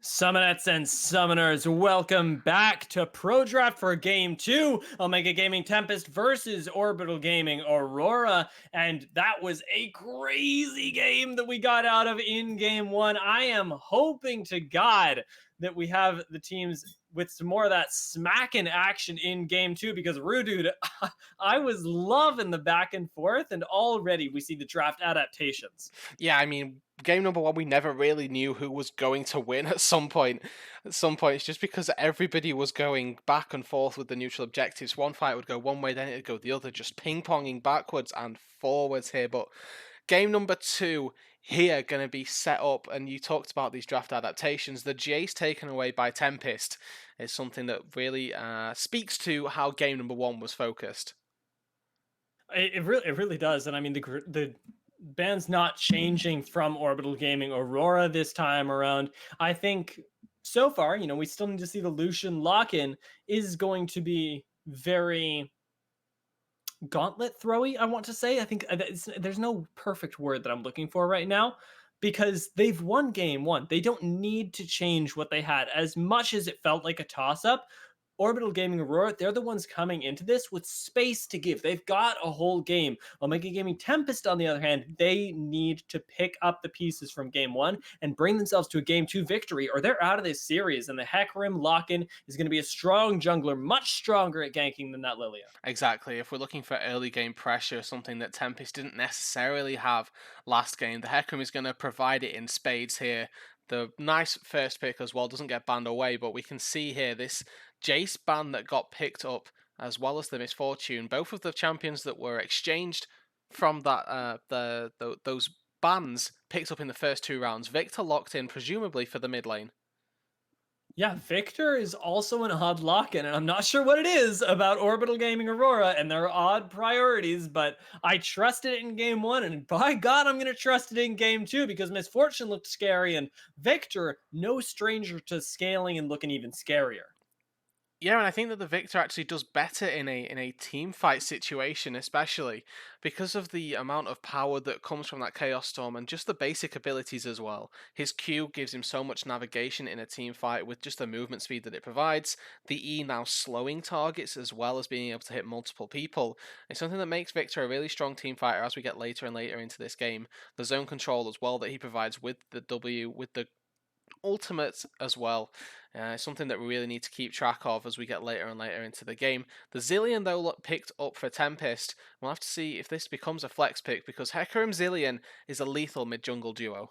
Summonettes and summoners, welcome back to Pro Draft for Game 2, Omega Gaming Tempest versus Orbital Gaming Aurora. And that was a crazy game that we got out of in Game 1. I am hoping to God that we have the teams with some more of that smacking action in Game 2 because Rudude, I was loving the back and forth, and already we see the draft adaptations. Yeah, I mean, game number one, we never really knew who was going to win at some point. At some point, it's just because everybody was going back and forth with the neutral objectives. One fight would go one way, then it'd go the other, just ping-ponging backwards and forwards here. But game number two here going to be set up, and you talked about these draft adaptations. The Jace taken away by Tempest is something that really speaks to how game number one was focused. It really does, and I mean the band's not changing from Orbital Gaming Aurora this time around. I think so far, we still need to see the Lucian lock-in is going to be very gauntlet throwy. I want to say. I think there's no perfect word that I'm looking for right now because they've won game one. They don't need to change what they had as much as it felt like a toss-up. Orbital Gaming Aurora, they're the ones coming into this with space to give. They've got a whole game. Omega Gaming Tempest, on the other hand, they need to pick up the pieces from game one and bring themselves to a game two victory, or they're out of this series. And the Hecarim lock-in is going to be a strong jungler, much stronger at ganking than that Lilia. Exactly. If we're looking for early game pressure, something that Tempest didn't necessarily have last game, the Hecarim is going to provide it in spades here. The nice first pick as well doesn't get banned away, but we can see here this Jace ban that got picked up as well as the Misfortune. Both of the champions that were exchanged from that those bans picked up in the first two rounds. Victor locked in presumably for the mid lane. Yeah, Victor is also an odd lock-in, and I'm not sure what it is about Orbital Gaming Aurora and their odd priorities, but I trusted it in game one, and by God, I'm going to trust it in game two because Misfortune looked scary, and Victor, no stranger to scaling and looking even scarier. Yeah, and I think that the Victor actually does better in a team fight situation, especially because of the amount of power that comes from that Chaos Storm and just the basic abilities as well. His Q gives him so much navigation in a team fight with just the movement speed that it provides. The E now slowing targets as well as being able to hit multiple people. It's something that makes Victor a really strong team fighter as we get later and later into this game. The zone control as well that he provides with the W, with the ultimate as well. Something that we really need to keep track of as we get later and later into the game. The Zillion, though, picked up for Tempest. We'll have to see if this becomes a flex pick because Hecarim Zillion is a lethal mid-jungle duo.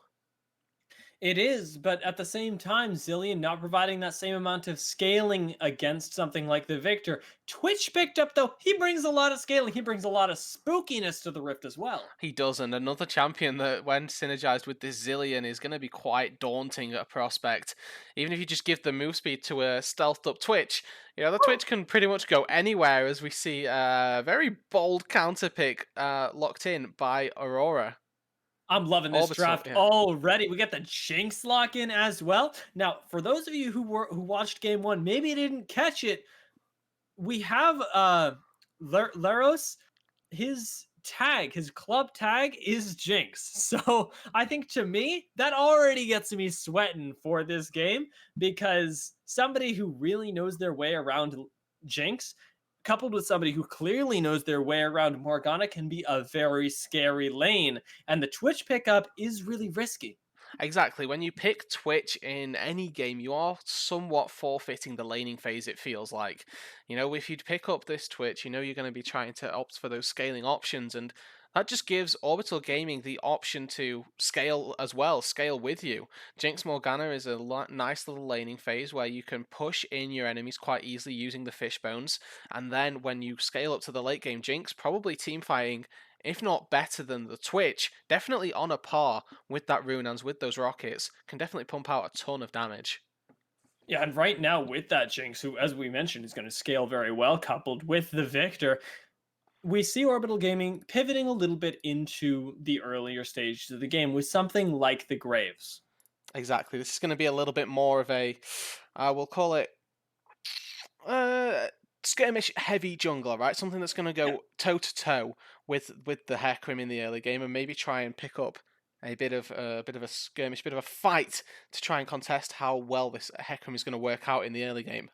It is, but at the same time, Zillion not providing that same amount of scaling against something like the Victor. Twitch picked up, though, he brings a lot of scaling. He brings a lot of spookiness to the Rift as well. He does, and another champion that, when synergized with this Zillion, is going to be quite daunting at a prospect. Even if you just give the move speed to a stealthed up Twitch, the Twitch can pretty much go anywhere, as we see a very bold counter pick locked in by Aurora. I'm loving this Orbital, draft yeah. already. We get the Jinx lock in as well. Now, for those of you who watched game one, maybe didn't catch it. We have Laros. His tag, his club tag is Jinx. So I think to me that already gets me sweating for this game because somebody who really knows their way around Jinx coupled with somebody who clearly knows their way around Morgana can be a very scary lane. And the Twitch pickup is really risky. Exactly. When you pick Twitch in any game, you are somewhat forfeiting the laning phase, it feels like. If you pick up this Twitch, you're going to be trying to opt for those scaling options, and that just gives Orbital Gaming the option to scale as well, scale with you. Jinx Morgana is a nice little laning phase where you can push in your enemies quite easily using the fish bones, and then when you scale up to the late game, Jinx probably team fighting if not better than the Twitch, definitely on a par with that Runans, with those rockets, can definitely pump out a ton of damage. Yeah, and right now with that Jinx, who, as we mentioned, is going to scale very well, coupled with the Victor, we see Orbital Gaming pivoting a little bit into the earlier stages of the game with something like the Graves. Exactly. This is going to be a little bit more of a, we'll call it, uh, skirmish heavy jungler, right? Something that's going to Yeah. go toe to toe with the Hecarim in the early game and maybe try and pick up a skirmish, a bit of a fight to try and contest how well this Hecarim is going to work out in the early game.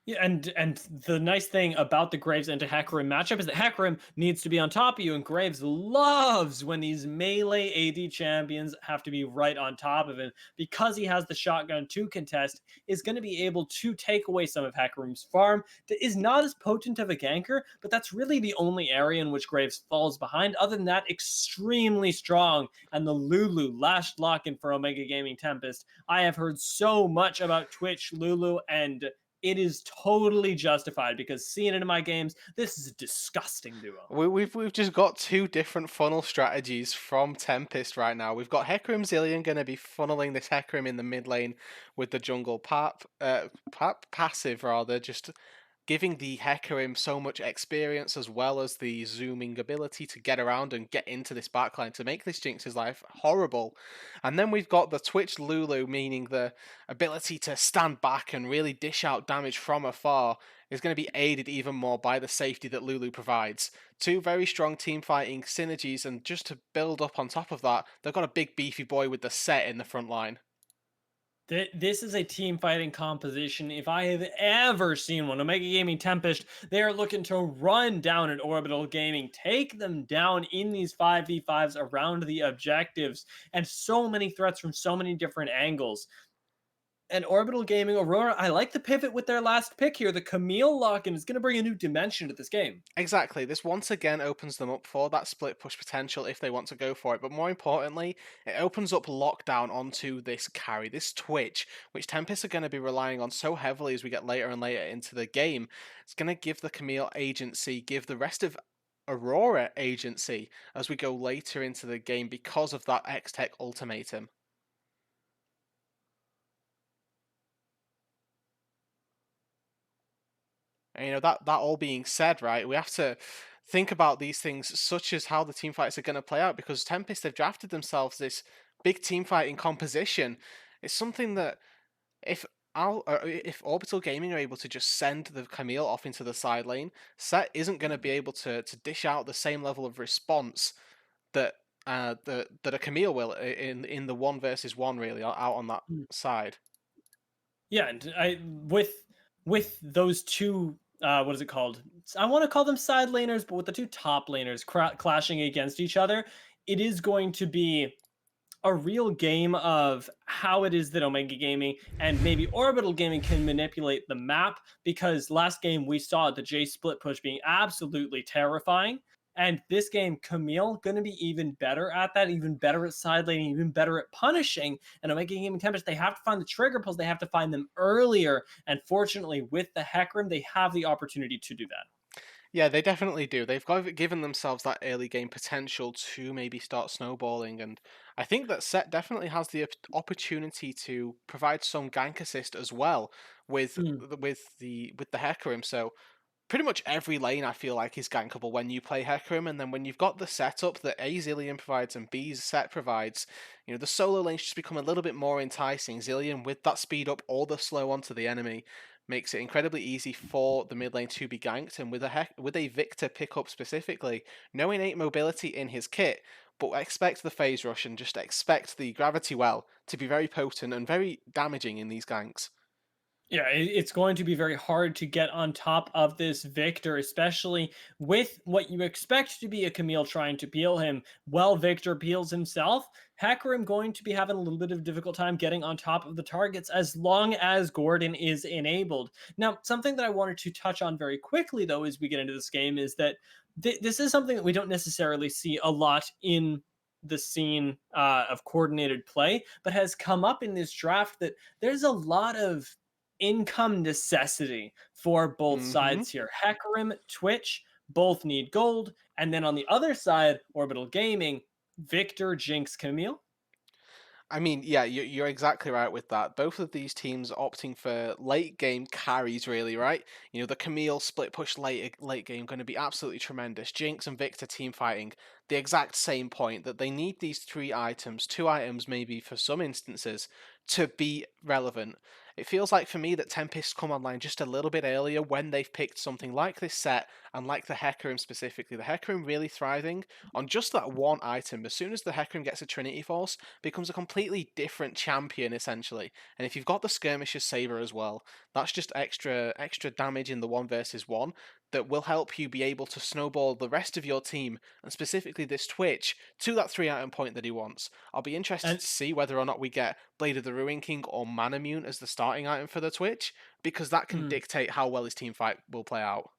Yeah, and the nice thing about the Graves into Hecarim matchup is that Hecarim needs to be on top of you, and Graves loves when these melee AD champions have to be right on top of him because he has the shotgun to contest. Is going to be able to take away some of Hecarim's farm. Is not as potent of a ganker, but that's really the only area in which Graves falls behind. Other than that, extremely strong. And the Lulu last lock-in for Omega Gaming Tempest. I have heard so much about Twitch Lulu, and it is totally justified because seeing it in my games, this is a disgusting duo. We've just got two different funnel strategies from Tempest right now. We've got Hecarim Zilean going to be funneling this Hecarim in the mid lane with the jungle passive rather, just giving the Hecarim so much experience as well as the zooming ability to get around and get into this backline to make this Jinx's life horrible. And then we've got the Twitch Lulu, meaning the ability to stand back and really dish out damage from afar is going to be aided even more by the safety that Lulu provides. Two very strong team fighting synergies, and just to build up on top of that, they've got a big beefy boy with the set in the front line. This is a team fighting composition. If I have ever seen one, Omega Gaming Tempest, they are looking to run down at Orbital Gaming, take them down in these 5v5s around the objectives, and so many threats from so many different angles. And Orbital Gaming Aurora, I like the pivot with their last pick here. The Camille lock-in is going to bring a new dimension to this game. Exactly. This once again opens them up for that split push potential if they want to go for it. But more importantly, it opens up lockdown onto this carry, this Twitch, which Tempest are going to be relying on so heavily as we get later and later into the game. It's going to give the Camille agency, give the rest of Aurora agency as we go later into the game because of that X-Tech ultimatum. And, that all being said, right, we have to think about these things, such as how the team fights are going to play out, because Tempest have drafted themselves this big team fighting composition. It's something that if if Orbital Gaming are able to just send the Camille off into the side lane, Set isn't going to be able to dish out the same level of response that that a Camille will in the 1 versus 1 really out on that side. Yeah, and I with those two what is it called? I want to call them side laners, but with the two top laners clashing against each other, it is going to be a real game of how it is that Omega Gaming and maybe Orbital Gaming can manipulate the map, because last game we saw the J split push being absolutely terrifying. And this game, Camille going to be even better at that, even better at side laning, even better at punishing. And Omega Gaming Tempest, they have to find the trigger pulls, they have to find them earlier. And fortunately, with the Hecarim, they have the opportunity to do that. Yeah, they definitely do. They've given themselves that early game potential to maybe start snowballing, and I think that Set definitely has the opportunity to provide some gank assist as well with Mm. with the Hecarim. So pretty much every lane I feel like is gankable when you play Hecarim, and then when you've got the setup that A Zillion provides and B Set provides, the solo lanes just become a little bit more enticing. Zillion with that speed up or the slow onto the enemy makes it incredibly easy for the mid lane to be ganked, and with a Victor pickup specifically, no innate mobility in his kit, but expect the phase rush and just expect the gravity well to be very potent and very damaging in these ganks. Yeah, it's going to be very hard to get on top of this Victor, especially with what you expect to be a Camille trying to peel him. Well, Victor peels himself. Hecarim going to be having a little bit of a difficult time getting on top of the targets as long as Gordon is enabled. Now, something that I wanted to touch on very quickly, though, as we get into this game, is that this is something that we don't necessarily see a lot in the scene of coordinated play, but has come up in this draft, that there's a lot of income necessity for both Hmm. sides here. Hecarim, Twitch, both need gold. And then on the other side, Orbital Gaming, Victor, Jinx, Camille. I mean, yeah, you're exactly right with that. Both of these teams opting for late game carries, really, right? The Camille split push late game going to be absolutely tremendous. Jinx and Victor team fighting, the exact same point that they need these 3 items, 2 items maybe for some instances, to be relevant. It feels like for me that Tempest come online just a little bit earlier when they've picked something like this set and like the Hecarim specifically. The Hecarim really thriving on just that one item. As soon as the Hecarim gets a Trinity Force, becomes a completely different champion essentially. And if you've got the Skirmisher's Saber as well, that's just extra damage in the 1 versus 1 that will help you be able to snowball the rest of your team, and specifically this Twitch, to that 3 item point that he wants. I'll be interested And to see whether or not we get Blade of the Ruin King or Manamune as the starting item for the Twitch, because that can mm, dictate how well his team fight will play out.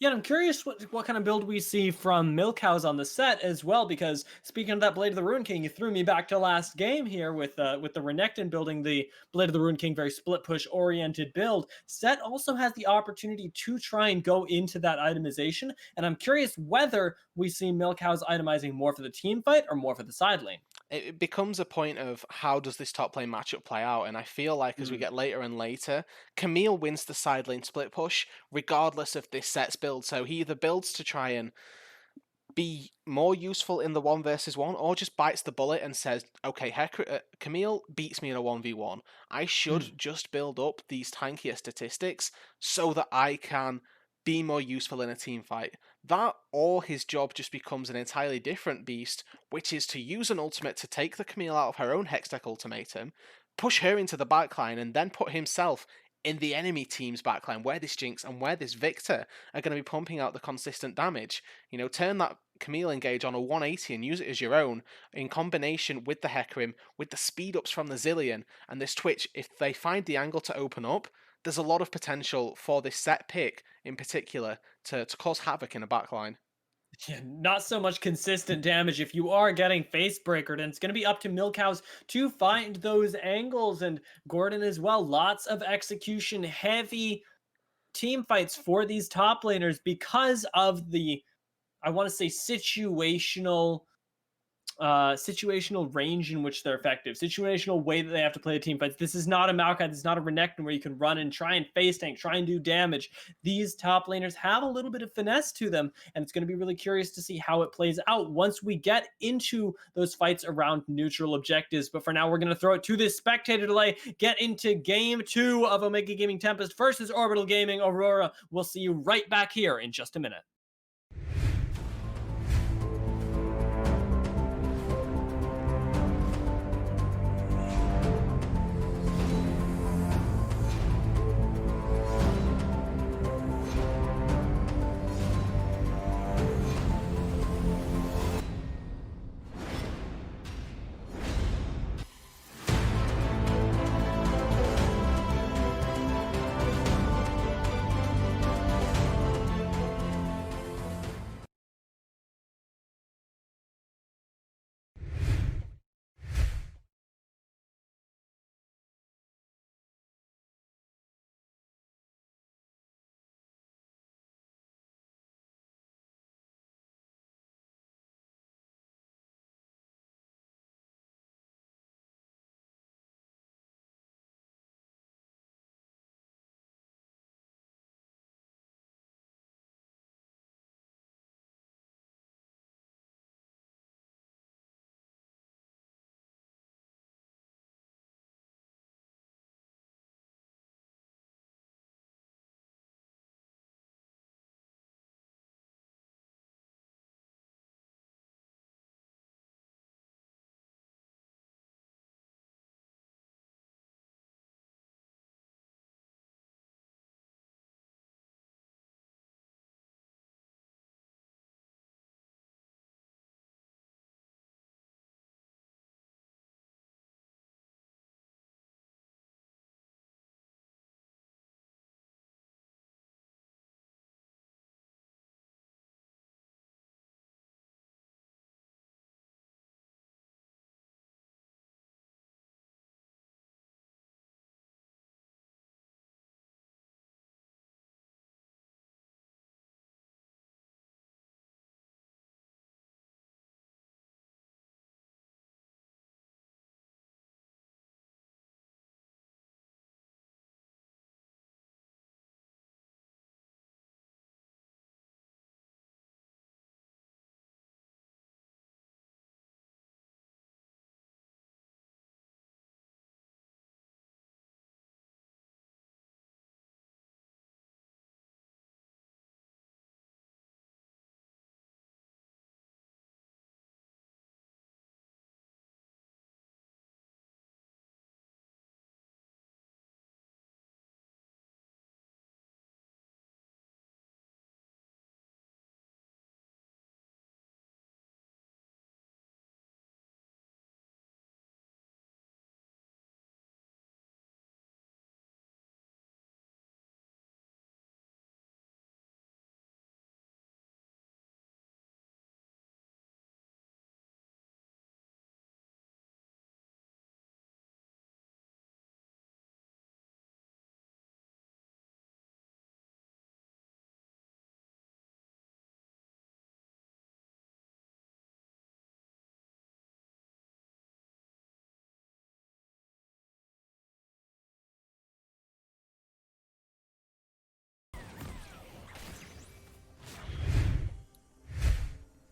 yeah, I'm curious what kind of build we see from Milkhouse on the set as well. Because speaking of that Blade of the Ruin King, you threw me back to last game here with the Renekton building the Blade of the Ruin King, very split push oriented build. Set also has the opportunity to try and go into that itemization, and I'm curious whether we see Milkhouse itemizing more for the team fight or more for the side lane. It becomes a point of how does this top lane matchup play out, and I feel like as we Mm. get later and later, Camille wins the side lane split push regardless of this set's build. So he either builds to try and be more useful in the 1 versus 1, or just bites the bullet and says, okay, Camille beats me in a 1v1. I should Mm. just build up these tankier statistics so that I can be more useful in a team fight. That or his job just becomes an entirely different beast, which is to use an ultimate to take the Camille out of her own Hextech ultimatum, push her into the backline, and then put himself in the enemy team's backline where this Jinx and where this Victor are going to be pumping out the consistent damage. You know, turn that Camille engage on a 180 and use it as your own in combination with the Hecarim, with the speed ups from the Zillion and this Twitch. If they find the angle to open up, there's a lot of potential for this set pick in particular to cause havoc in a backline. Yeah, not so much consistent damage if you are getting face breakered, and it's going to be up to Milkhouse to find those angles, and Gordon as well. Lots of execution heavy team fights for these top laners because of the, I want to say, situational range in which they're effective, situational way that they have to play the team fights. This is not a Maokai, this is not a Renekton where you can run and try and face tank, try and do damage. These top laners have a little bit of finesse to them, and it's going to be really curious to see how it plays out once we get into those fights around neutral objectives. But for now, we're going to throw it to this spectator delay, get into game 2 of Omega Gaming Tempest versus Orbital Gaming Aurora. We'll see you right back here in just a minute.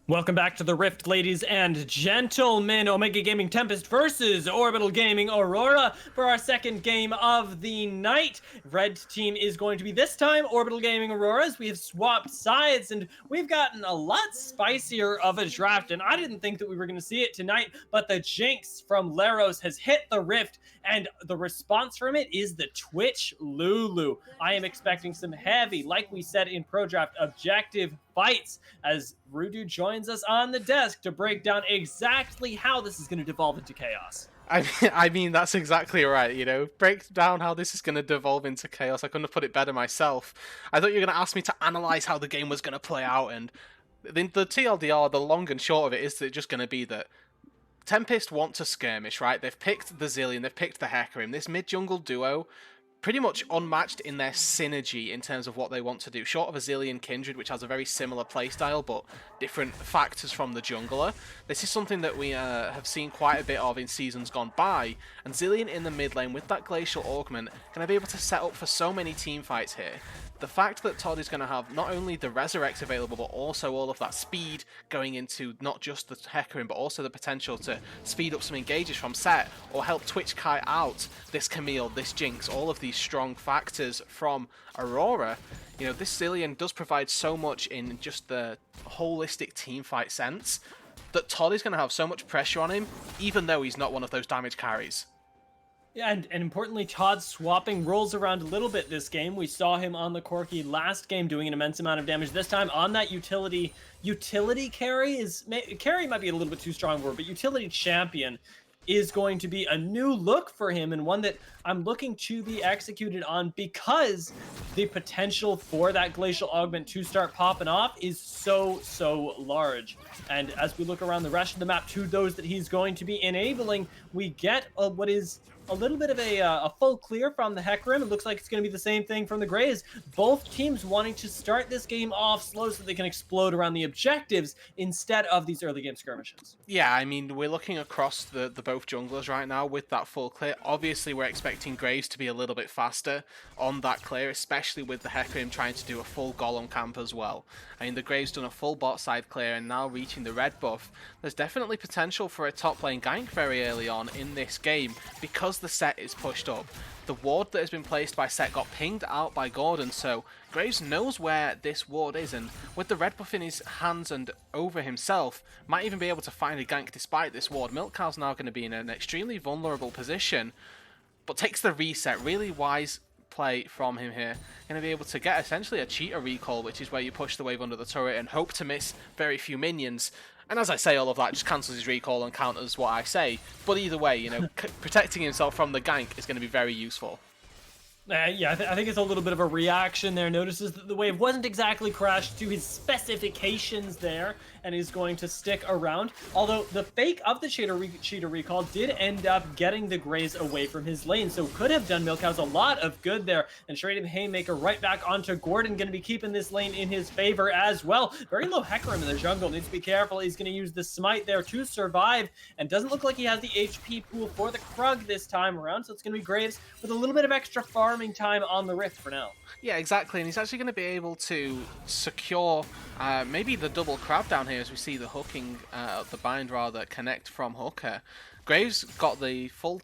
Welcome back to the Rift, ladies and gentlemen. Omega Gaming Tempest versus Orbital Gaming Aurora for our second game of the night. Red team is going to be this time Orbital Gaming Auroras. We have swapped sides and we've gotten a lot spicier of a draft, and I didn't think that we were going to see it tonight, but the Jinx from Laros has hit the Rift, and the response from it is the Twitch Lulu. I am expecting some heavy, like we said in Pro Draft, objective fights as Rudu joins us on the desk to break down exactly how this is going to devolve into chaos. I mean, that's exactly right, you know. Break down how this is going to devolve into chaos. I couldn't have put it better myself. I thought you were going to ask me to analyze how the game was going to play out, and the TLDR, the long and short of it, is that just going to be that Tempest want to skirmish, right? They've picked the Zilean, they've picked the Hecarim. This mid-jungle duo, pretty much unmatched in their synergy in terms of what they want to do. Short of a Zilean Kindred, which has a very similar playstyle, but different factors from the jungler. This is something that we have seen quite a bit of in seasons gone by, and Zilean in the mid lane with that Glacial Augment going to be able to set up for so many team fights here. The fact that Todd is going to have not only the Resurrect available, but also all of that speed going into not just the Hecarim, but also the potential to speed up some engages from set, or help Twitch kite out this Camille, this Jinx, all of these strong factors from Aurora. You know, this Zilean does provide so much in just the holistic teamfight sense, that Todd is going to have so much pressure on him, even though he's not one of those damage carries. Yeah, and importantly, Todd swapping roles around a little bit this game. We saw him on the Corki last game doing an immense amount of damage. This time on that utility carry carry might be a little bit too strong word, but utility champion is going to be a new look for him, and one that I'm looking to be executed on, because the potential for that Glacial Augment to start popping off is so large. And as we look around the rest of the map to those that he's going to be enabling, we get what is a little bit of a full clear from the Hecarim. It looks like it's going to be the same thing from the Greys. Both teams wanting to start this game off slow so they can explode around the objectives instead of these early game skirmishes. Yeah, I mean, we're looking across the both junglers right now with that full clear. Obviously, we're expecting Graves to be a little bit faster on that clear, especially with the Hecarim trying to do a full Golem camp as well. I mean, the Graves done a full bot side clear and now reaching the red buff. There's definitely potential for a top lane gank very early on in this game because the set is pushed up. The ward that has been placed by Set got pinged out by Gordon, so Graves knows where this ward is, and with the red buff in his hands and over himself, might even be able to find a gank despite this ward. Milkcow's now going to be in an extremely vulnerable position, but takes the reset. Really wise play from him here. Going to be able to get essentially a cheater recall, which is where you push the wave under the turret and hope to miss very few minions. And as I say all of that, just cancels his recall and counters what I say. But either way, you know, protecting himself from the gank is going to be very useful. Yeah, I think it's a little bit of a reaction there. Notices that the wave wasn't exactly crashed to his specifications there, and is going to stick around. Although the fake of the cheater recall did end up getting the Grays away from his lane, so could have done Milkhouse a lot of good there. And straight the Haymaker right back onto Gordon, going to be keeping this lane in his favor as well. Very low Hecarim in the jungle, needs to be careful. He's going to use the smite there to survive, and doesn't look like he has the HP pool for the Krug this time around, so it's going to be Graves with a little bit of extra farming time on the Rift for now. Yeah, exactly, and he's actually going to be able to secure maybe the double crab down here as we see the hooking, the bind rather, connect from Hooker. Graves got the full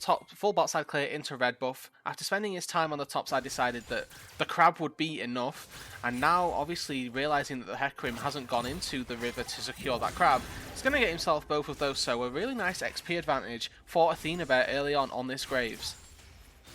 bot side clear into red buff. After spending his time on the top side, decided that the crab would be enough, and now obviously realizing that the Hecarim hasn't gone into the river to secure that crab, he's going to get himself both of those, so a really nice XP advantage for Athena Bear early on this Graves.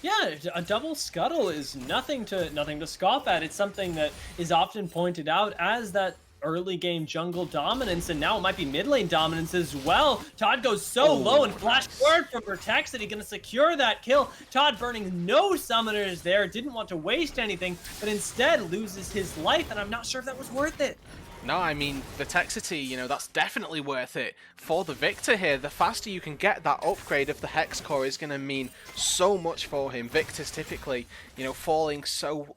Yeah, a double scuttle is nothing to scoff at. It's something that is often pointed out as that early game jungle dominance, and now it might be mid lane dominance as well. Todd goes so low and flash forward from Perplexity, going to secure that kill. Todd burning no summoners there, didn't want to waste anything, but instead loses his life, and I'm not sure if that was worth it. No, I mean, the Texity, you know, that's definitely worth it for the Victor here. The faster you can get that upgrade of the Hex Core is going to mean so much for him. Victor's typically, you know, falling so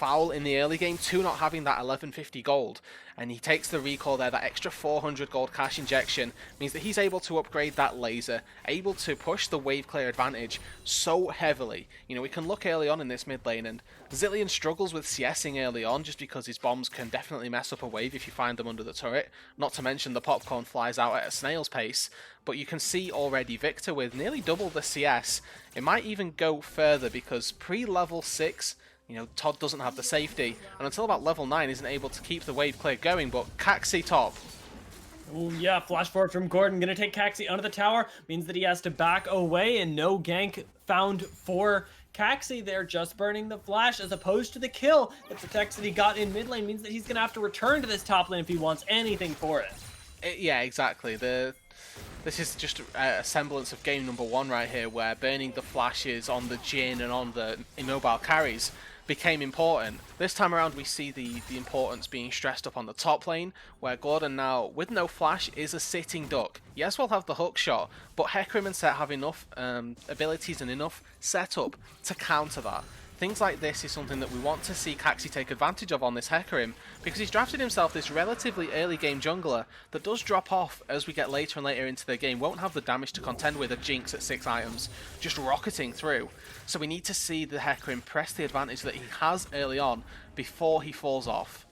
foul in the early game, 2 not having that 1150 gold, and he takes the recall there. That extra 400 gold cash injection means that he's able to upgrade that laser, able to push the wave clear advantage so heavily. You know, we can look early on in this mid lane, and Zilean struggles with CSing early on just because his bombs can definitely mess up a wave if you find them under the turret, not to mention the popcorn flies out at a snail's pace. But you can see already Victor with nearly double the CS. It might even go further because pre-level 6, you know, Todd doesn't have the safety, and until about level 9 isn't able to keep the wave clear going, but Caxi top. Oh yeah, flash forward from Gordon, gonna take Caxi under the tower, means that he has to back away, and no gank found for Caxi there, just burning the flash as opposed to the kill. The protects that he got in mid lane means that he's gonna have to return to this top lane if he wants anything for it. Yeah, exactly. This is just a semblance of game number 1 right here, where burning the flashes on the Jhin and on the immobile carries became important. This time around we see the importance being stressed up on the top lane, where Gordon now, with no flash, is a sitting duck. Yes, we'll have the hook shot, but Hecarim and Set have enough abilities and enough setup to counter that. Things like this is something that we want to see Caxi take advantage of on this Hecarim, because he's drafted himself this relatively early game jungler that does drop off as we get later and later into the game, won't have the damage to contend with a Jinx at 6 items, just rocketing through. So we need to see the Hecarim press the advantage that he has early on before he falls off.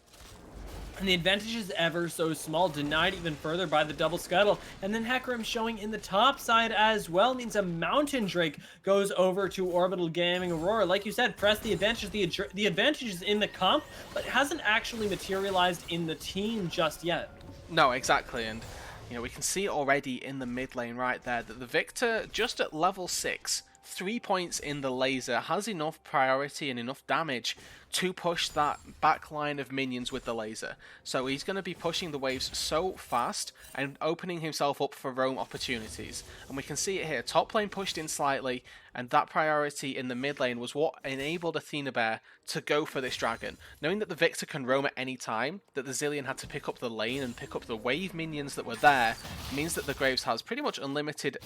And the advantage is ever so small, denied even further by the double scuttle. And then Hecarim showing in the top side as well means a Mountain Drake goes over to Orbital Gaming Aurora. Like you said, press the advantage. The advantage is in the comp, but it hasn't actually materialized in the team just yet. No, exactly, and you know, we can see already in the mid lane right there that the Victor, just at level 6, 3 points in the laser, has enough priority and enough damage to push that back line of minions with the laser. So he's going to be pushing the waves so fast and opening himself up for roam opportunities. And we can see it here, top lane pushed in slightly, and that priority in the mid lane was what enabled Athena Bear to go for this dragon. Knowing that the Victor can roam at any time, that the Zilean had to pick up the lane and pick up the wave minions that were there, means that the Graves has pretty much unlimited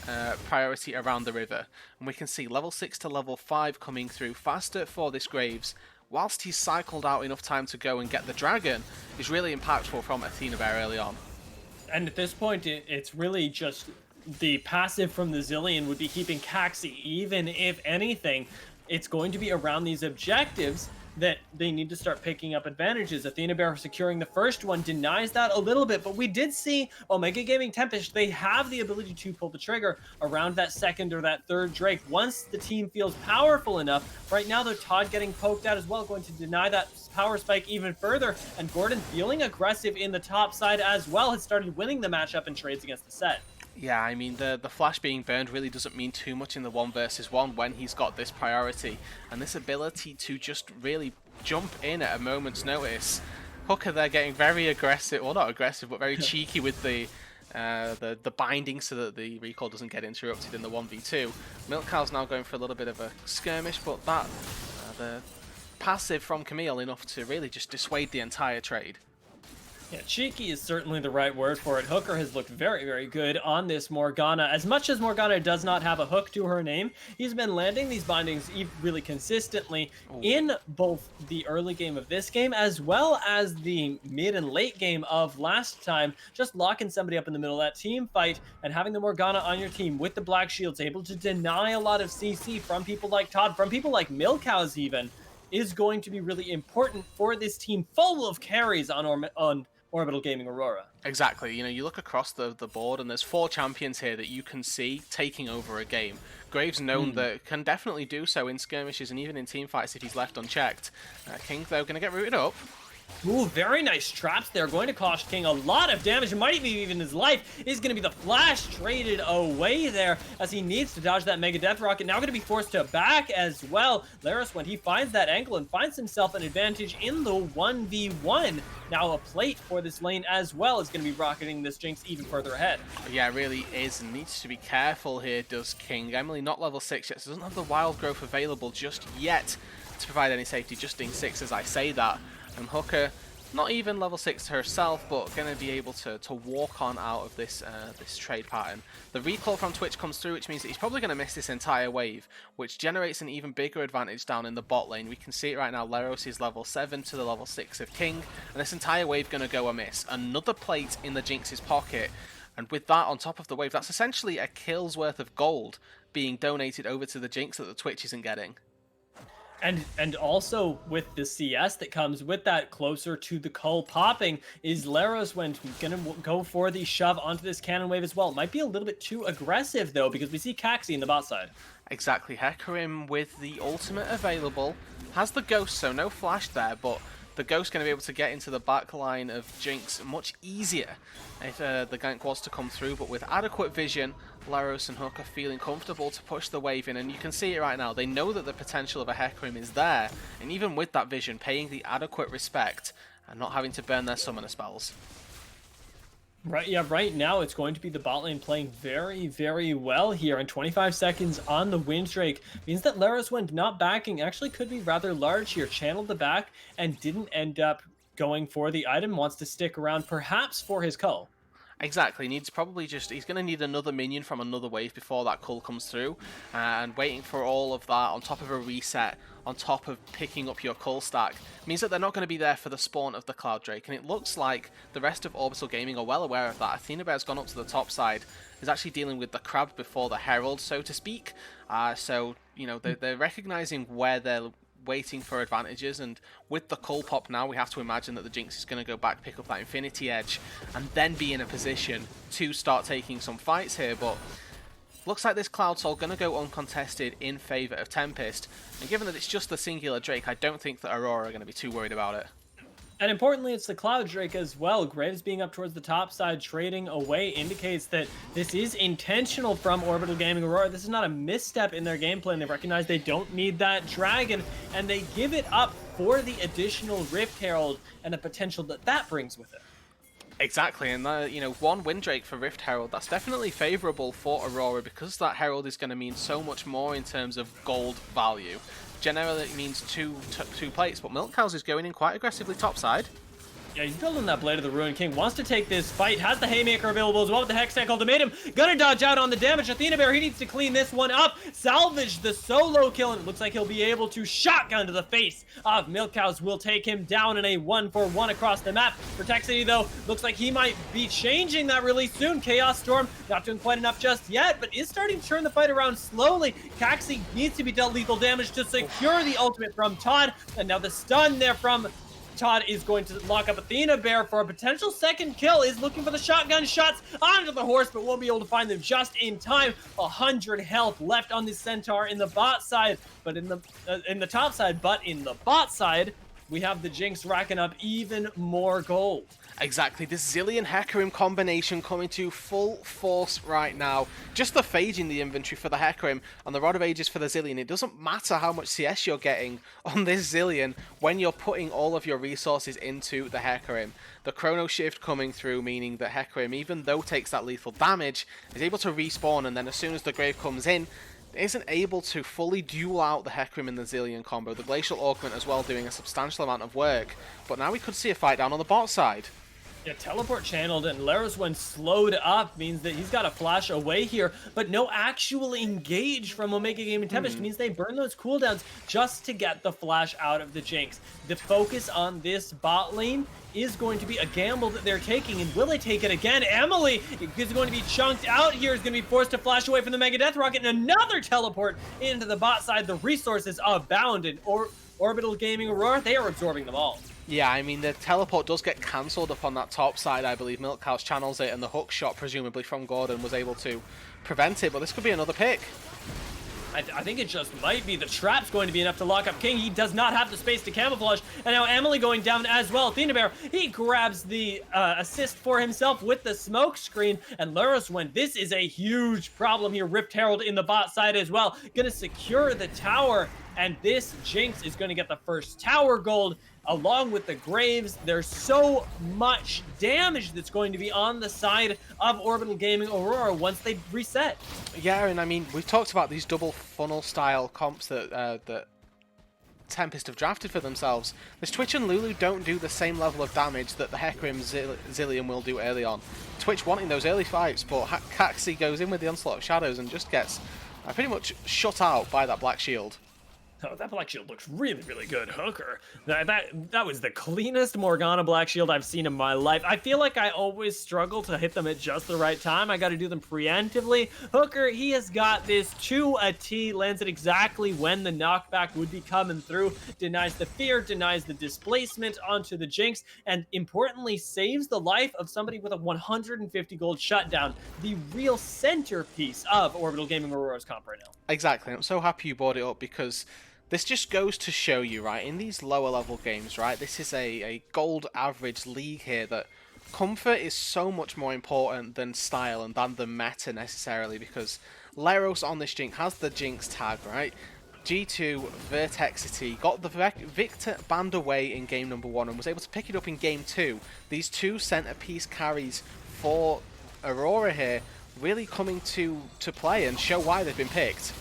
priority around the river. And we can see level 6 to level 5 coming through faster for this Graves, whilst he's cycled out enough time to go and get the dragon, is really impactful from Athena Bear early on. And at this point, it's really just the passive from the Zilean would be keeping Caxi, even if anything, it's going to be around these objectives that they need to start picking up advantages. Athena Bear securing the first one denies that a little bit, but we did see Omega Gaming Tempest, they have the ability to pull the trigger around that second or that third Drake once the team feels powerful enough. Right now, though, Todd getting poked out as well, going to deny that power spike even further, and Gordon feeling aggressive in the top side as well, has started winning the matchup in trades against the set. Yeah, I mean, the flash being burned really doesn't mean too much in the 1 versus 1 when he's got this priority. And this ability to just really jump in at a moment's notice. Hooker there getting very aggressive, well not aggressive, but very cheeky with the binding so that the recall doesn't get interrupted in the 1v2. Milk Cow's now going for a little bit of a skirmish, but that, the passive from Camille enough to really just dissuade the entire trade. Yeah, cheeky is certainly the right word for it. Hooker has looked very, very good on this Morgana. As much as Morgana does not have a hook to her name, he's been landing these bindings really consistently in both the early game of this game as well as the mid and late game of last time. Just locking somebody up in the middle of that team fight and having the Morgana on your team with the Black Shields able to deny a lot of CC from people like Todd, from people like Milkhouse even, is going to be really important for this team full of carries on Orbital Gaming Aurora. Exactly. You know, you look across the board and there's 4 champions here that you can see taking over a game. Graves known that can definitely do so in skirmishes and even in team fights if he's left unchecked. King, though, going to get rooted up. Ooh, very nice traps there. Going to cost King a lot of damage. It might even his life. Is going to be the flash traded away there as he needs to dodge that Mega Death Rocket. Now going to be forced to back as well. Laris, when he finds that angle and finds himself an advantage in the 1v1. Now a plate for this lane as well is going to be rocketing this Jinx even further ahead. Yeah, it really is, and needs to be careful here, does King. Emily not level 6 yet, so doesn't have the wild growth available just yet to provide any safety. Just in 6 as I say that. And Hooker not even level 6 herself, but going to be able to walk on out of this this trade pattern. The recall from Twitch comes through, which means that he's probably going to miss this entire wave, which generates an even bigger advantage down in the bot lane. We can see it right now, Leros is level 7 to the level 6 of King, and this entire wave going to go amiss. Another plate in the Jinx's pocket, and with that on top of the wave, that's essentially a kill's worth of gold being donated over to the Jinx that the Twitch isn't getting. And also with the CS that comes with that closer to the cull popping is Leros when gonna go for the shove onto this cannon wave as well. It might be a little bit too aggressive though, because we see Caxi in the bot side. Exactly, Hecarim with the ultimate available, has the ghost, so no flash there, but the ghost going to be able to get into the back line of Jinx much easier if the gank was to come through, but with adequate vision, Laros and Hook are feeling comfortable to push the wave in, and you can see it right now. They know that the potential of a Hecarim is there, and even with that vision, paying the adequate respect and not having to burn their summoner spells. Right, yeah, right now it's going to be the bot lane playing very, very well here, and 25 seconds on the Winddrake means that Laros, when not backing, actually could be rather large here. Channeled the back and didn't end up going for the item, wants to stick around perhaps for his cull. Exactly, he's going to need another minion from another wave before that cull comes through, and waiting for all of that on top of a reset, on top of picking up your cull stack, means that they're not going to be there for the spawn of the Cloud Drake, and it looks like the rest of Orbital Gaming are well aware of that. Athena Bear's gone up to the top side, is actually dealing with the crab before the herald, so to speak, so, you know, they're recognizing where they're waiting for advantages, and with the cull pop now, we have to imagine that the Jinx is going to go back, pick up that Infinity Edge, and then be in a position to start taking some fights here. But looks like this Cloud Soul going to go uncontested in favour of Tempest, and given that it's just the singular Drake, I don't think that Aurora are going to be too worried about it. And importantly, it's the Cloud Drake as well. Graves being up towards the top side, trading away, indicates that this is intentional from Orbital Gaming Aurora. This is not a misstep in their game plan. They recognize they don't need that dragon, and they give it up for the additional Rift Herald and the potential that that brings with it. Exactly, and you know, one Winddrake for Rift Herald, that's definitely favourable for Aurora, because that Herald is going to mean so much more in terms of gold value. Generally it means two plates, but Milk Cows is going in quite aggressively topside. Yeah, he's building that Blade of the Ruined King. Wants to take this fight. Has the Haymaker available as well with the Hextech Ultimatum. Gonna dodge out on the damage. Athena Bear, he needs to clean this one up. Salvage the solo kill, and it looks like he'll be able to shotgun to the face of Milk Cows. Will take him down in a 1-for-1 across the map. Protexity, though, looks like he might be changing that really soon. Chaos Storm, not doing quite enough just yet, but is starting to turn the fight around slowly. Caxi needs to be dealt lethal damage to secure the ultimate from Todd, and now the stun there from Todd is going to lock up Athena Bear for a potential second kill. Is looking for the shotgun shots onto the horse, but won't be able to find them just in time. 100 health left on the Centaur in the bot side, but in the top side, but in the bot side, we have the Jinx racking up even more gold. Exactly, this Zilean Hecarim combination coming to full force right now. Just the Phage in the inventory for the Hecarim and the Rod of Ages for the Zilean. It doesn't matter how much CS you're getting on this Zilean when you're putting all of your resources into the Hecarim. The Chrono Shift coming through, meaning that Hecarim, even though takes that lethal damage, is able to respawn, and then as soon as the Grave comes in, isn't able to fully duel out the Hecarim and the Zilean combo. The Glacial Augment as well doing a substantial amount of work, but now we could see a fight down on the bot side. Yeah, teleport channeled, and Laros, when slowed up, means that he's got to flash away here, but no actual engage from Omega Gaming Tempest means they burn those cooldowns just to get the flash out of the Jinx. The focus on this bot lane is going to be a gamble that they're taking, and will they take it again? Emily is going to be chunked out here, is going to be forced to flash away from the Mega Death Rocket, and another teleport into the bot side. The resources abound, and Orbital Gaming Aurora, they are absorbing them all. Yeah, I mean, the teleport does get cancelled up on that top side, I believe. Milk House channels it, and the hook shot, presumably from Gordon, was able to prevent it, but this could be another pick. I think it just might be. The trap's going to be enough to lock up King. He does not have the space to camouflage. And now Emily going down as well. Athena Bear, he grabs the assist for himself with the smoke screen. And Laros, when this is a huge problem here. Rift Herald in the bot side as well. Gonna secure the tower. And this Jinx is going to get the first tower gold along with the Graves. There's so much damage that's going to be on the side of Orbital Gaming Aurora once they reset. Yeah, and I mean, we've talked about these double funnel style comps that Tempest have drafted for themselves. This Twitch and Lulu don't do the same level of damage that the Hecarim Zillion will do early on. Twitch wanting those early fights, but Caxi goes in with the Onslaught of Shadows and just gets pretty much shut out by that Black Shield. Oh, that Black Shield looks really, really good. Hooker. That was the cleanest Morgana Black Shield I've seen in my life. I feel like I always struggle to hit them at just the right time. I got to do them preemptively. Hooker, he has got this to a T, lands it exactly when the knockback would be coming through, denies the fear, denies the displacement onto the Jinx, and importantly, saves the life of somebody with a 150 gold shutdown, the real centerpiece of Orbital Gaming Aurora's comp right now. Exactly. I'm so happy you brought it up because this just goes to show you, right, in these lower level games, right, this is a gold average league here that comfort is so much more important than style and than the meta necessarily, because Leros on this Jinx has the Jinx tag, right? G2, Vertexity, got the Victor banned away in game number 1 and was able to pick it up in game 2. These two centerpiece carries for Aurora here really coming to play and show why they've been picked.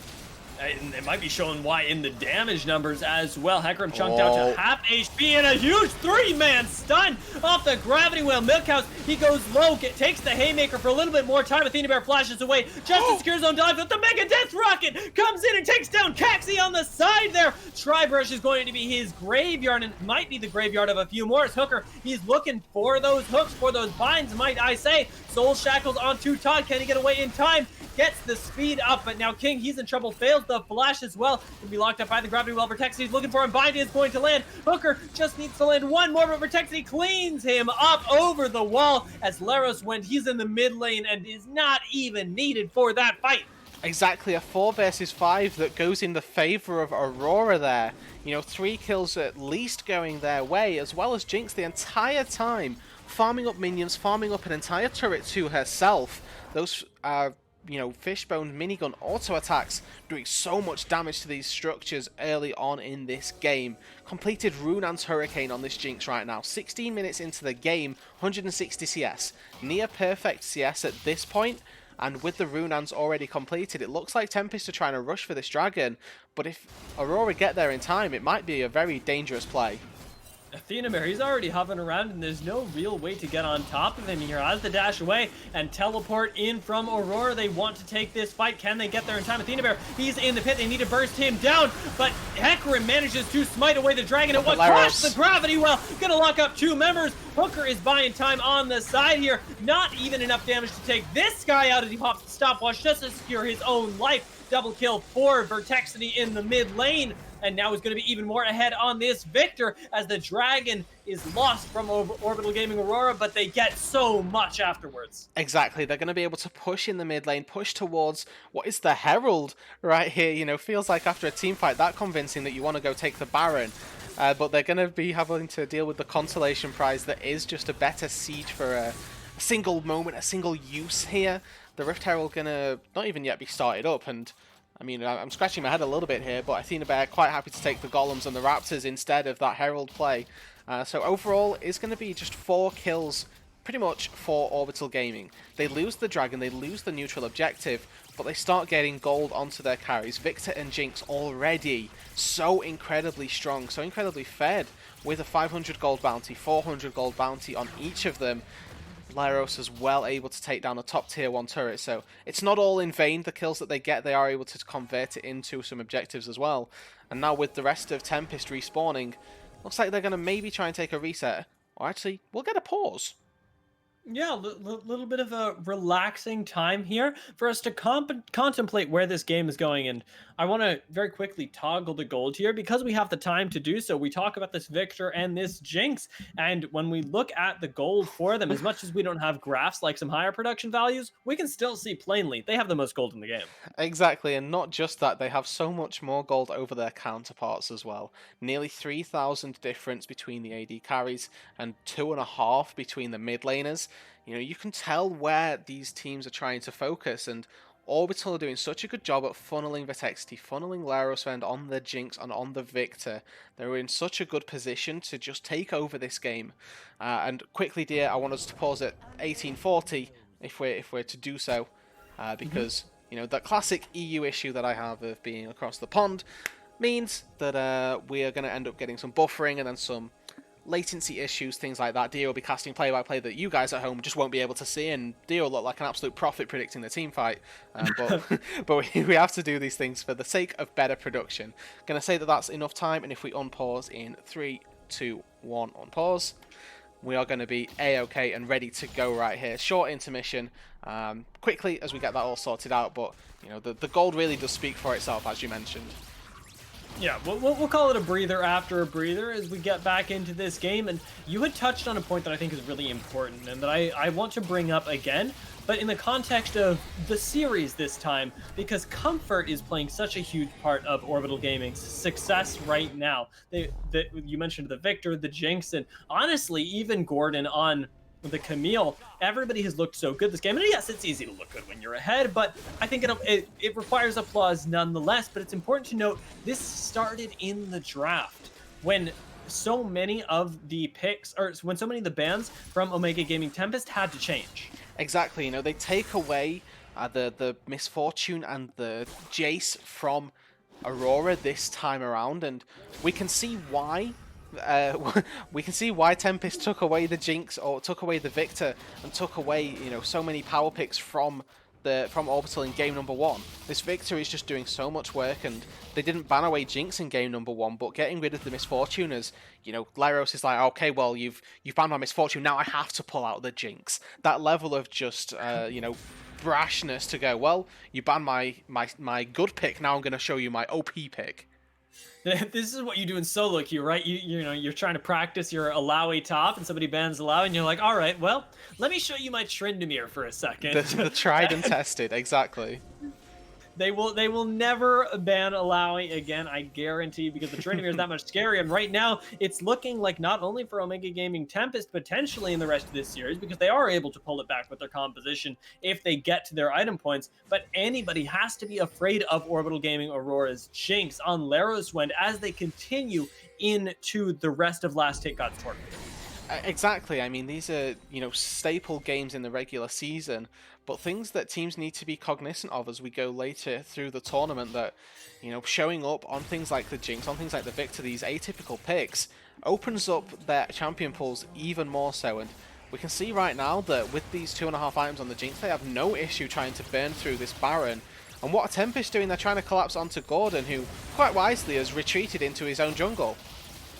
It might be showing why in the damage numbers as well. Hecarim chunked out to half HP and a huge 3-man stun off the Gravity Whale. Milkhouse, he goes low, takes the Haymaker for a little bit more time. Athena Bear flashes away just to secure his own dive, but the Mega Death Rocket comes in and takes down Caxi on the side there. Tribrush is going to be his graveyard, and might be the graveyard of a few more. Hooker, he's looking for those hooks, for those binds, might I say. Soul Shackles onto Todd. Can he get away in time? Gets the speed up, but now King, he's in trouble, fails the flash as well. Can be locked up by the Gravity Well. Vertexity is looking for him. Bind is going to land. Hooker just needs to land one more, but Vertexity cleans him up over the wall as Leros went. He's in the mid lane and is not even needed for that fight. Exactly, a 4 versus 5 that goes in the favor of Aurora there. You know, 3 kills at least going their way, as well as Jinx the entire time, farming up minions, farming up an entire turret to herself. Those you know, Fishbone minigun auto attacks doing so much damage to these structures early on in this game. Completed Runan's Hurricane on this Jinx right now. 16 minutes into the game, 160 CS. Near perfect CS at this point, and with the Runans already completed, it looks like Tempest are trying to rush for this dragon, but if Aurora get there in time, it might be a very dangerous play. Athena Bear, he's already hovering around, and there's no real way to get on top of him here. As the dash away and teleport in from Aurora, they want to take this fight. Can they get there in time? Athena Bear, he's in the pit. They need to burst him down, but Hecarim manages to smite away the dragon at what cost the Gravity Well. Gonna lock up 2 members. Hooker is buying time on the side here. Not even enough damage to take this guy out as he pops the stopwatch just to secure his own life. Double kill for Vertexity in the mid lane. And now he's going to be even more ahead on this Victor as the dragon is lost from Orbital Gaming Aurora, but they get so much afterwards. Exactly, they're going to be able to push in the mid lane, push towards what is the Herald right here. You know, feels like after a team fight that convincing that you want to go take the Baron. But they're going to be having to deal with the consolation prize that is just a better siege for a single moment, a single use here. The Rift Herald going to not even yet be started up, and I mean, I'm scratching my head a little bit here, but Athena Bear quite happy to take the Golems and the Raptors instead of that Herald play. So overall, it's going to be just 4 kills pretty much for Orbital Gaming. They lose the Dragon, they lose the neutral objective, but they start getting gold onto their carries. Victor and Jinx already so incredibly strong, so incredibly fed with a 500 gold bounty, 400 gold bounty on each of them. Leros as well able to take down a top tier 1 turret, so it's not all in vain. The kills that they get, they are able to convert it into some objectives as well. And now with the rest of Tempest respawning, looks like they're going to maybe try and take a reset, or actually we'll get a pause. Yeah, a little bit of a relaxing time here for us to contemplate where this game is going. And I want to very quickly toggle the gold here because we have the time to do so. We talk about this Victor and this Jinx. And when we look at the gold for them, as much as we don't have graphs like some higher production values, we can still see plainly they have the most gold in the game. Exactly, and not just that, they have so much more gold over their counterparts as well. Nearly 3,000 difference between the AD carries and 2.5 between the mid laners. You know, you can tell where these teams are trying to focus, and Orbital are doing such a good job at funneling Vertexity, funneling Lerosvend on the Jinx and on the Victor. They're in such a good position to just take over this game. And quickly, dear, I want us to pause at 1840 if we're to do so, because you know that classic EU issue that I have of being across the pond means that we are going to end up getting some buffering and then some latency issues, things like that. Dio will be casting play-by-play that you guys at home just won't be able to see, and Dio will look like an absolute prophet predicting the team fight. But we have to do these things for the sake of better production. Gonna say that that's enough time, and if we unpause in 3, 2, 1, unpause, we are going to be A-okay and ready to go right here. Short intermission, quickly as we get that all sorted out, but you know the gold really does speak for itself, as you mentioned. Yeah, we'll call it a breather after a breather as we get back into this game. And you had touched on a point that I think is really important and that I want to bring up again, but in the context of the series this time, because comfort is playing such a huge part of Orbital Gaming's success right now. You mentioned the Victor, the Jinx, and honestly, even Gordon on the Camille. Everybody has looked so good this game, and yes, it's easy to look good when you're ahead, but I think it requires applause nonetheless. But it's important to note this started in the draft when so many of the picks, or when so many of the bans from Omega Gaming Tempest had to change. Exactly, you know, they take away the misfortune and the Jace from Aurora this time around, and we can see why. We can see why Tempest took away the Jinx or took away the Victor and took away, you know, so many power picks from Orbital in game number 1. This Victor is just doing so much work, and they didn't ban away Jinx in game number 1, but getting rid of the Misfortune as, you know, Lyros is like, okay, well, you've banned my Misfortune, now I have to pull out the Jinx. That level of just, you know, brashness to go, well, you banned my good pick, now I'm going to show you my OP pick. This is what you do in solo queue, right? You know, you're trying to practice your Alawi top, and somebody bans Alawi, and you're like, all right, well, let me show you my Tryndamere for a second. The tried and tested, exactly. They will never ban Alawi again, I guarantee, because the Tryndamere is that much scarier. And right now, it's looking like not only for Omega Gaming Tempest, potentially in the rest of this series, because they are able to pull it back with their composition if they get to their item points, but anybody has to be afraid of Orbital Gaming Aurora's Jinx on Leroswend as they continue into the rest of Last Hit God's Tournament. Exactly. I mean, these are, you know, staple games in the regular season, but things that teams need to be cognizant of as we go later through the tournament, that, you know, showing up on things like the Jinx, on things like the Victor, these atypical picks, opens up their champion pools even more so. And we can see right now that with these 2.5 items on the Jinx, they have no issue trying to burn through this Baron. And what are Tempest doing? They're trying to collapse onto Gordon, who quite wisely has retreated into his own jungle.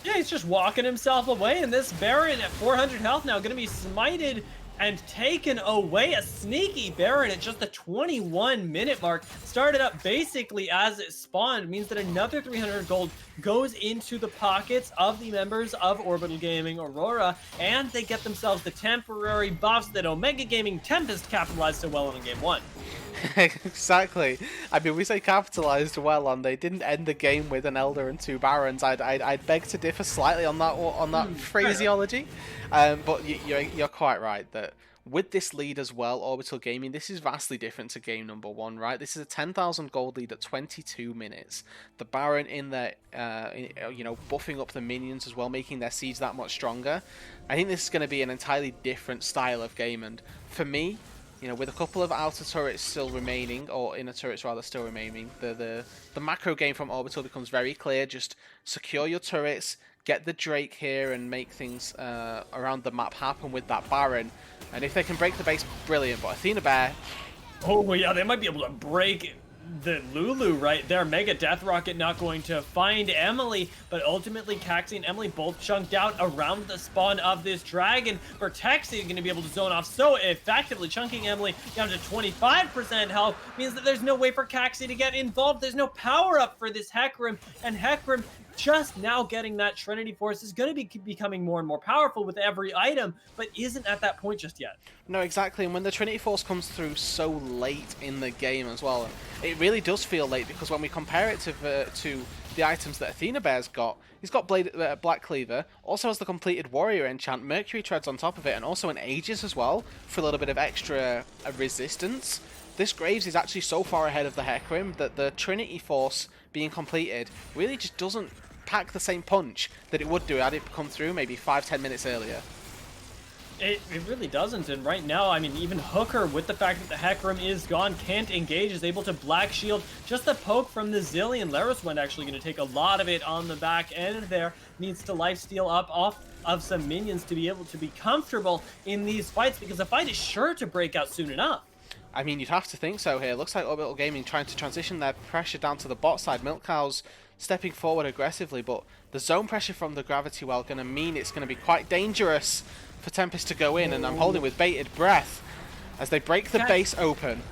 Yeah, he's just walking himself away, and this Baron at 400 health now going to be smited and taken away. A sneaky Baron at just the 21-minute mark. Started up basically as it spawned. Means that another 300 gold goes into the pockets of the members of Orbital Gaming Aurora, and they get themselves the temporary buffs that Omega Gaming Tempest capitalized so well on in Game 1. Exactly. I mean, we say capitalized well on they didn't end the game with an Elder and 2 Barons. I'd beg to differ slightly on that phraseology, but you're quite right that with this lead as well, Orbital Gaming, this is vastly different to game number 1, right? This is a 10,000 gold lead at 22 minutes. The Baron in there, you know, buffing up the minions as well, making their siege that much stronger. I think this is going to be an entirely different style of game, and for me, you know, with a couple of outer turrets still remaining, or inner turrets rather still remaining, the macro game from Orbital becomes very clear. Just secure your turrets, get the Drake here, and make things around the map happen with that Baron. And if they can break the base, brilliant. But Athena Bear... Oh, yeah, they might be able to break the Lulu right there. Mega Death Rocket not going to find Emily, but ultimately Caxi and Emily both chunked out around the spawn of this dragon. Vertexi is going to be able to zone off so effectively, chunking Emily down to 25% health. Means that there's no way for Caxi to get involved. There's no power up for this Hecarim, and Hecarim just now getting that Trinity Force is going to be becoming more and more powerful with every item, but isn't at that point just yet. No, exactly, and when the Trinity Force comes through so late in the game as well, it really does feel late, because when we compare it to the items that Athena Bear's got, he's got Black Cleaver, also has the completed Warrior enchant, Mercury Treads on top of it, and also an Aegis as well, for a little bit of extra resistance. This Graves is actually so far ahead of the Hecarim that the Trinity Force being completed really just doesn't pack the same punch that it would do had it come through maybe 5-10 minutes earlier. It really doesn't, and right now, I mean, even Hooker, with the fact that the Hecarim is gone, can't engage, is able to Black Shield. Just the poke from the Zillion. Leroswend actually going to take a lot of it on the back end there. Needs to lifesteal up off of some minions to be able to be comfortable in these fights, because the fight is sure to break out soon enough. I mean, you'd have to think so here. Looks like Orbital Gaming trying to transition their pressure down to the bot side. Milk Cow's stepping forward aggressively, but the zone pressure from the Gravity Well going to mean it's going to be quite dangerous for Tempest to go in, and I'm holding with bated breath as they break the base open.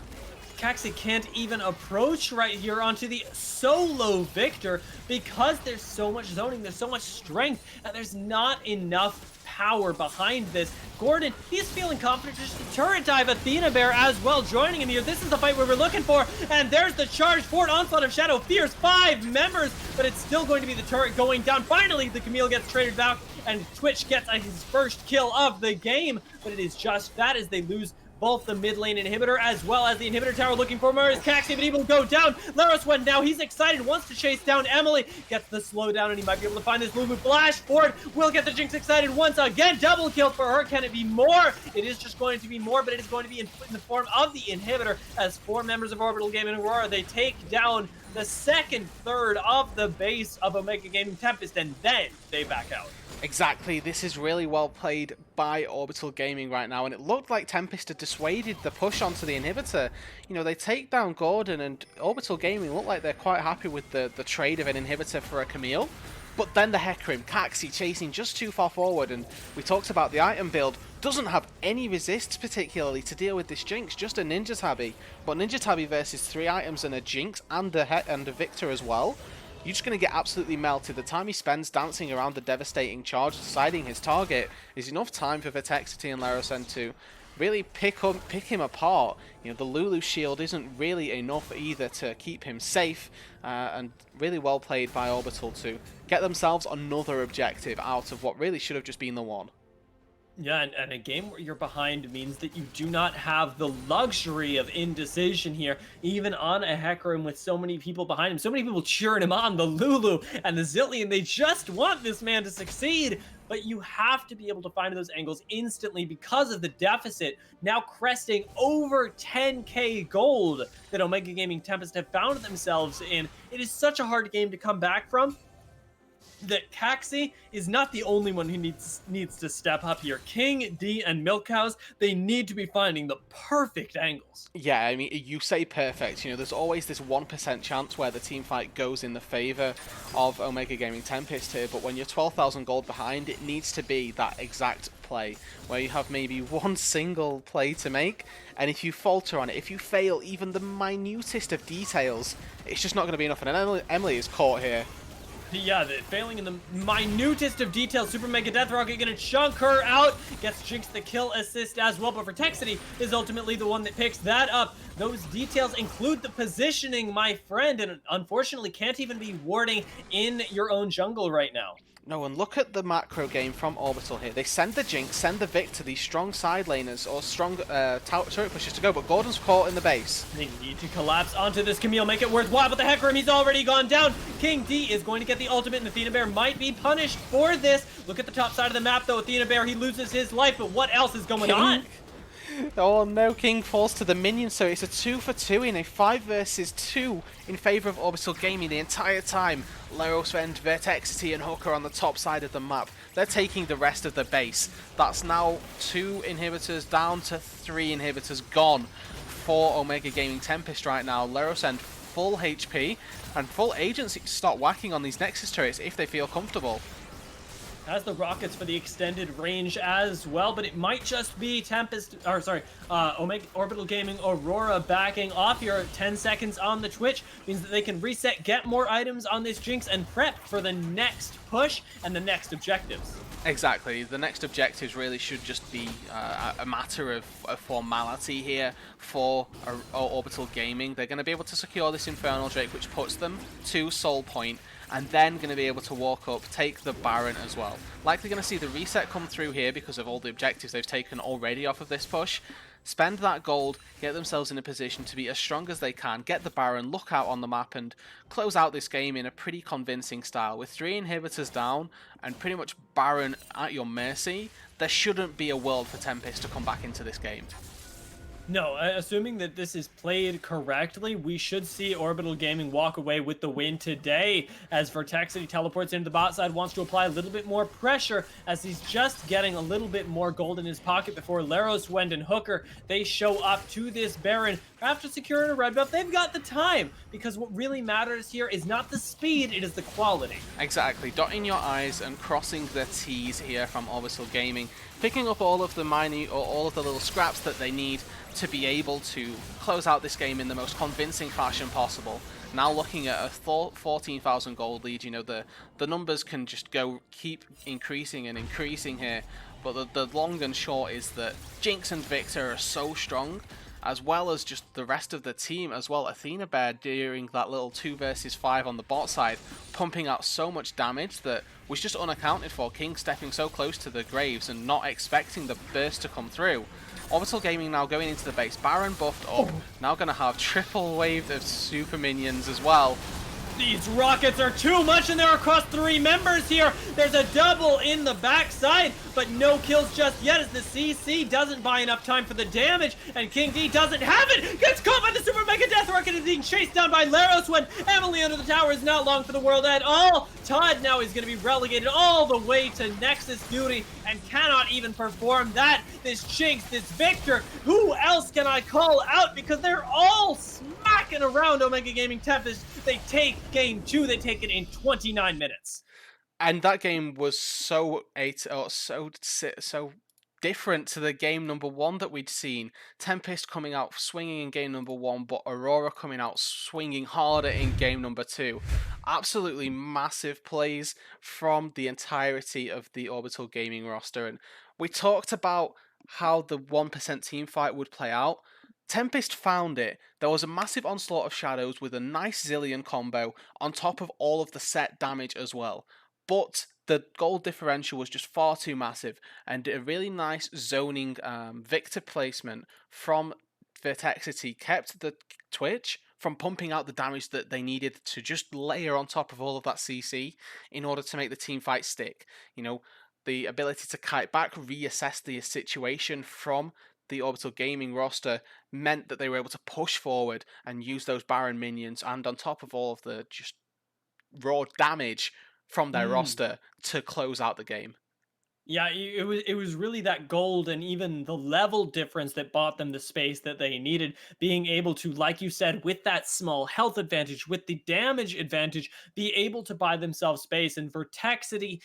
Caxi can't even approach right here onto the solo Victor because there's so much zoning, there's so much strength, and there's not enough power behind this. Gordon, he's feeling confident, just the turret dive. Athena Bear as well joining him here. This is the fight we were looking for, and there's the charge for it. Onslaught of Shadow fears 5 members, but it's still going to be the turret going down. Finally, the Camille gets traded back, and Twitch gets his first kill of the game, but it is just that as they lose both the mid lane inhibitor as well as the inhibitor tower. Looking for Murray's Caxi, but he will go down. Leroswend now, he's excited, wants to chase down Emily, gets the slowdown, and he might be able to find this Lulu flash forward. Will get the Jinx excited once again. Double kill for her. Can it be more? It is just going to be more, but it is going to be in the form of the inhibitor, as 4 members of Orbital Gaming and Aurora, they take down the second third of the base of Omega Gaming Tempest, and then they back out. Exactly, this is really well played by Orbital Gaming right now, and it looked like Tempest had dissuaded the push onto the inhibitor. You know, they take down Gordon, and Orbital Gaming look like they're quite happy with the trade of an inhibitor for a Camille. But then the Hecarim, Caxi chasing just too far forward, and we talked about the item build, doesn't have any resists particularly to deal with this Jinx, just a Ninja Tabby. But Ninja Tabby versus 3 items and a Jinx and a Victor as well. You're just going to get absolutely melted. The time he spends dancing around the devastating charge, deciding his target, is enough time for Vitexity and Leroswend to really pick him apart. You know, the Lulu shield isn't really enough either to keep him safe, and really well played by Orbital to get themselves another objective out of what really should have just been the one. Yeah, and a game where you're behind means that you do not have the luxury of indecision here, even on a Hecarim with so many people behind him, so many people cheering him on, the Lulu and the Zillion. They just want this man to succeed, but you have to be able to find those angles instantly because of the deficit now cresting over 10k gold that Omega Gaming Tempest have found themselves in. It is such a hard game to come back from that Caxi is not the only one who needs to step up here. King, D, and Milk Cows, they need to be finding the perfect angles. Yeah, I mean, you say perfect. You know, there's always this 1% chance where the team fight goes in the favor of Omega Gaming Tempest here, but when you're 12,000 gold behind, it needs to be that exact play where you have maybe one single play to make, and if you falter on it, if you fail even the minutest of details, it's just not going to be enough. And Emily is caught here. Yeah, failing in the minutest of details. Super Mega Death Rocket gonna chunk her out. Gets Jinx the kill assist as well, but Vitexity is ultimately the one that picks that up. Those details include the positioning, my friend, and unfortunately can't even be warding in your own jungle right now. No, and look at the macro game from Orbital here. They send the Jinx, send the Victor, these strong side laners or strong turret pushers to go, but Gordon's caught in the base. They need to collapse onto this Camille, make it worthwhile, but the Hecarim, he's already gone down. King D is going to get the ultimate, and Athena Bear might be punished for this. Look at the top side of the map, though. Athena Bear, he loses his life, but what else is going on? Oh no, King falls to the minion, so it's a 2 for 2 in a 5 versus 2 in favor of Orbital Gaming the entire time. Leroswend, Vitexity, and Hooker on the top side of the map. They're taking the rest of the base. That's now 2 inhibitors down to 3 inhibitors gone for Omega Gaming Tempest right now. Leroswend full HP and full agency to start whacking on these Nexus turrets if they feel comfortable. Has the rockets for the extended range as well, but it might just be Omega Orbital Gaming Aurora backing off here. 10 seconds on the Twitch means that they can reset, get more items on this Jinx, and prep for the next push and the next objectives. Exactly. The next objectives really should just be a matter of formality here for Orbital Gaming. They're going to be able to secure this Infernal Drake, which puts them to Soul Point, and then going to be able to walk up, take the Baron as well. Likely going to see the reset come through here because of all the objectives they've taken already off of this push. spend that gold, get themselves in a position to be as strong as they can, get the Baron, look out on the map, and close out this game in a pretty convincing style. With 3 inhibitors down and pretty much Baron at your mercy, there shouldn't be a world for Tempest to come back into this game. No, assuming that this is played correctly, we should see Orbital Gaming walk away with the win today, as Vertexity teleports into the bot side, wants to apply a little bit more pressure, as he's just getting a little bit more gold in his pocket before Laros, Wend, and Hooker, they show up to this Baron. After securing a red buff, they've got the time, because what really matters here is not the speed, it is the quality. Exactly, dotting your I's and crossing the T's here from Orbital Gaming, picking up all of the minute or all of the little scraps that they need to be able to close out this game in the most convincing fashion possible. Now looking at a 14,000 gold lead, you know, the numbers can just keep increasing and increasing here, but the long and short is that Jinx and Victor are so strong, as well as just the rest of the team as well. Athena Bear during that little 2 versus 5 on the bot side, pumping out so much damage that was just unaccounted for. King stepping so close to the graves and not expecting the burst to come through. Orbital Gaming now going into the base. Baron buffed up, now going to have triple wave of super minions as well. These rockets are too much, and they're across 3 members here. There's a double in the backside, but no kills just yet, as the CC doesn't buy enough time for the damage, and King D doesn't have it. Gets caught by the Super Mega Death Rocket and being chased down by Laros when Emily under the tower is not long for the world at all. Todd now is going to be relegated all the way to Nexus duty and cannot even perform that. This Jinx, this Victor, who else can I call out? Because they're all smacking around Omega Gaming Tempest. They take game 2, they take it in 29 minutes. And that game was so different to the game number 1 that we'd seen. Tempest coming out swinging in game number 1, but Aurora coming out swinging harder in game number 2. Absolutely massive plays from the entirety of the Orbital Gaming roster. And we talked about how the 1% team fight would play out. Tempest found it. There was a massive onslaught of shadows with a nice Zillion combo on top of all of the set damage as well. But the gold differential was just far too massive, and a really nice zoning Victor placement from Vertexity kept the Twitch from pumping out the damage that they needed to just layer on top of all of that CC in order to make the team fight stick. You know, the ability to kite back, reassess the situation from the Orbital Gaming roster meant that they were able to push forward and use those Baron minions, and on top of all of the just raw damage from their roster to close out the game. Yeah, it was really that gold and even the level difference that bought them the space that they needed. Being able to, like you said, with that small health advantage, with the damage advantage, be able to buy themselves space. And Vertexity,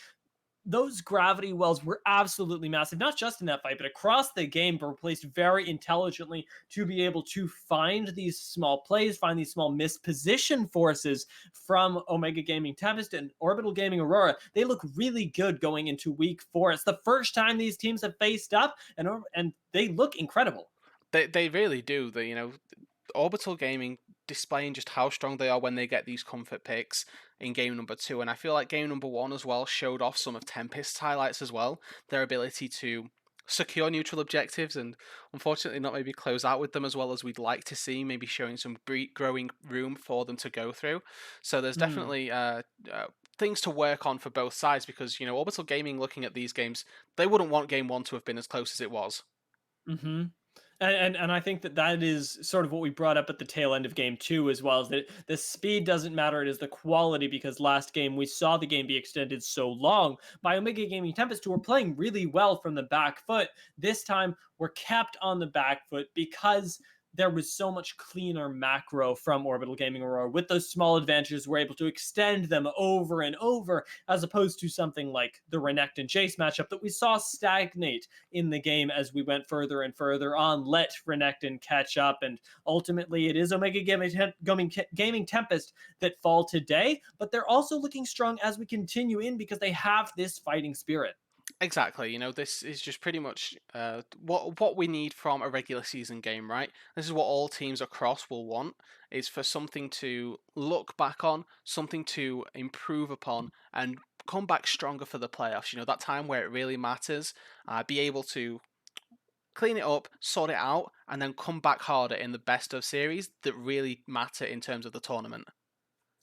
those gravity wells were absolutely massive, not just in that fight, but across the game, but were placed very intelligently to be able to find these small plays, find these small misposition forces from Omega Gaming Tempest and Orbital Gaming Aurora. They look really good going into week 4. It's the first time these teams have faced up, and they look incredible. They really do. Orbital Gaming displaying just how strong they are when they get these comfort picks in game number 2, and I feel like game number 1 as well showed off some of Tempest's highlights as well, their ability to secure neutral objectives and unfortunately not maybe close out with them as well as we'd like to see, maybe showing some growing room for them to go through. So there's definitely things to work on for both sides, because Orbital Gaming, looking at these games, they wouldn't want game 1 to have been as close as it was. Mm-hmm. And I think that is sort of what we brought up at the tail end of game 2 as well, is that the speed doesn't matter, it is the quality, because last game we saw the game be extended so long by Omega Gaming Tempest, who were playing really well from the back foot. This time we're kept on the back foot because there was so much cleaner macro from Orbital Gaming Aurora. With those small advantages, we're able to extend them over and over, as opposed to something like the Renekton and Jace matchup that we saw stagnate in the game as we went further and further on. Let Renekton catch up, and ultimately it is Omega Gaming Tempest that fall today, but they're also looking strong as we continue in because they have this fighting spirit. Exactly. This is just pretty much what we need from a regular season game, right? This is what all teams across will want, is for something to look back on, something to improve upon, and come back stronger for the playoffs. That time where it really matters, be able to clean it up, sort it out, and then come back harder in the best of series that really matter in terms of the tournament.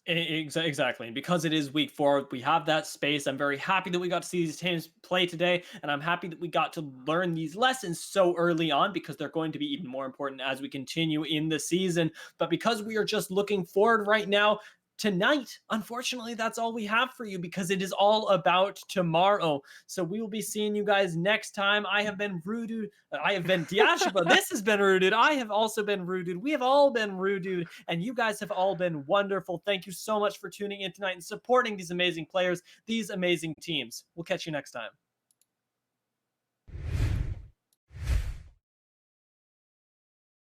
Exactly. And because it is week 4, we have that space. I'm very happy that we got to see these teams play today. And I'm happy that we got to learn these lessons so early on because they're going to be even more important as we continue in the season. But because we are just looking forward right now, tonight, unfortunately, that's all we have for you because it is all about tomorrow. So we will be seeing you guys next time. I have been Rude. I have been Diashaba. This has been Rooted. I have also been Rooted. We have all been Rooted, and you guys have all been wonderful. Thank you so much for tuning in tonight and supporting these amazing players, these amazing teams. We'll catch you next time.